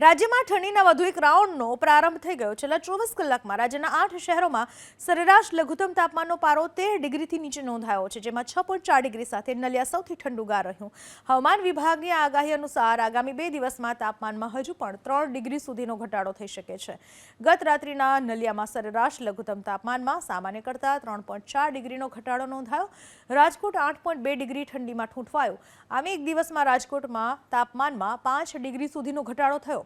રાજ્યમાં ઠંડીના વધુ એક રાઉન્ડનો પ્રારંભ થઈ ગયો. છેલ્લા 24 કલાકમાં રાજ્યના 8 શહેરોમાં સરેરાશ લઘુત્તમ તાપમાનનો પારો 13 ડિગ્રીથી નીચે નોંધાયો છે, જેમાં 6.4 ડિગ્રી સાથે નલિયા સૌથી ઠંડુગાર રહ્યું. હવામાન વિભાગની આગાહી અનુસાર આગામી 2 દિવસમાં તાપમાનમાં હજુ પણ 3 ડિગ્રી સુધીનો ઘટાડો થઈ શકે છે. ગત રાત્રિના નલિયામાં સરેરાશ લઘુત્તમ તાપમાનમાં સામાન્ય કરતાં 3.4 ડિગ્રીનો ઘટાડો નોંધાયો. રાજકોટ 8.2 ડિગ્રી ઠંડીમાં ઠૂંઠવાયું. આમે એક દિવસમાં રાજકોટમાં તાપમાનમાં 5 ડિગ્રી સુધીનો ઘટાડો થયો.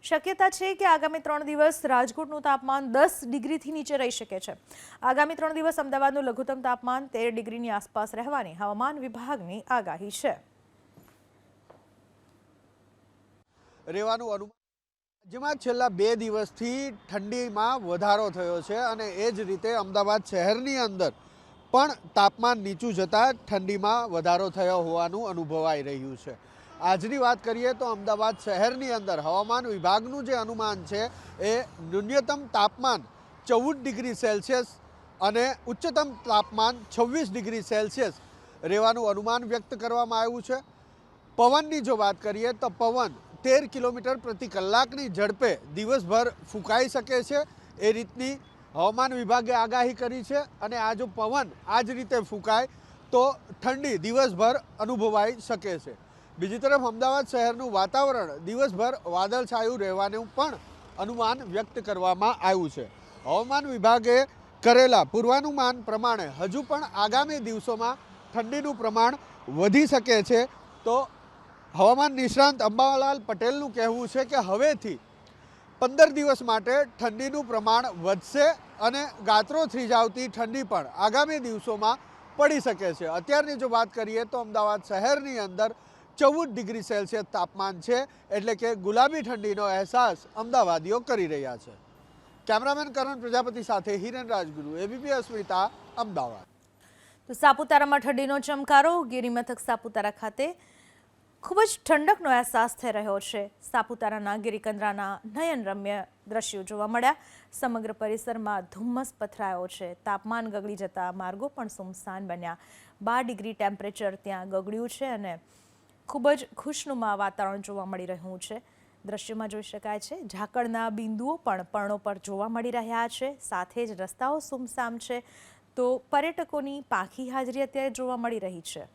શક્યતા છે કે આગામી 3 દિવસ રાજકોટનું તાપમાન 10 ડિગ્રીથી નીચે રહી શકે છે. આગામી 3 દિવસ અમદાવાદનું લઘુત્તમ તાપમાન 13 ડિગ્રીની આસપાસ રહેવાની હવામાન વિભાગની આગાહી છે. રહેવાનું અનુમાન જેમાં છેલ્લા 2 દિવસથી ઠંડીમાં વધારો થયો છે અને એ જ રીતે અમદાવાદ શહેરની અંદર પણ તાપમાન નીચું જતાં ઠંડીમાં વધારો થયો હોવાનું અનુભવાઈ રહ્યું છે. આજની વાત કરીએ તો અમદાવાદ શહેરની અંદર હવામાન વિભાગનું જે અનુમાન છે એ ન્યૂનતમ તાપમાન 14 ડિગ્રી સેલ્સિયસ અને ઉચ્ચતમ તાપમાન 26 ડિગ્રી સેલ્સિયસ રહેવાનું અનુમાન વ્યક્ત કરવામાં આવ્યું છે. પવનની જો વાત કરીએ તો પવન 13 કિલોમીટર પ્રતિ કલાકની ઝડપે દિવસભર ફૂંકાઈ શકે છે એ રીતની હવામાન વિભાગે આગાહી કરી છે. અને આ જો પવન આ જ રીતે ફૂંકાય તો ઠંડી દિવસભર અનુભવાઈ શકે છે. બીજી તરફ અમદાવાદ શહેરનું વાતાવરણ દિવસભર વાદળછાયું રહેવાનું પણ અનુમાન વ્યક્ત કરવામાં આવ્યું છે. હવામાન વિભાગે કરેલા પૂર્વાનુમાન પ્રમાણે હજુ પણ આગામી દિવસોમાં ઠંડીનું પ્રમાણ વધી શકે છે. તો હવામાન નિષ્ણાંત અંબાલાલ પટેલનું કહેવું છે કે હવેથી 15 દિવસ માટે ઠંડીનું પ્રમાણ વધશે અને ગાત્રો થીજાવતી ઠંડી પણ આગામી દિવસોમાં પડી શકે છે. અત્યારની જો વાત કરીએ તો અમદાવાદ શહેરની અંદર 14 ડિગ્રી સેલ્સિયસ તાપમાન છે, એટલે કે ગુલાબી ઠંડીનો અહેસાસ અમદાવાદીઓ કરી રહ્યા છે. કેમેરામેન કરણ પ્રજાપતિ સાથે હિરેન રાજગુરુ, એબીપી અસ્મિતા, અમદાવાદ. તો સાપુતારામાં ઠંડીનો ચમકારો. ગિરિમથક સાપુતારા ખાતે ખૂબ જ ઠંડકનો અહેસાસ થઈ રહ્યો છે. સાપુતારાના ગિરિકંદરાના નયનરમ્ય દ્રશ્યો જોવા મળ્યા. સમગ્ર પરિસરમાં ધુમ્મસ પથરાયો છે. તાપમાન ગગડી જતા માર્ગો પણ સુમસાન બન્યા. 12 ડિગ્રી ટેમ્પરેચર ત્યાં ગગડ્યું છે અને ખૂબ જ ખુશનુમા વાતાવરણ જોવા મળી રહ્યું છે. દ્રશ્યમાં જોઈ શકાય છે ઝાકળના બિંદુઓ પણ પર્ણો પર જોવા મળી રહ્યા છે. સાથે જ રસ્તાઓ સુમસામ છે તો પર્યટકોની પાંખી હાજરી અત્યારે જોવા મળી રહી છે.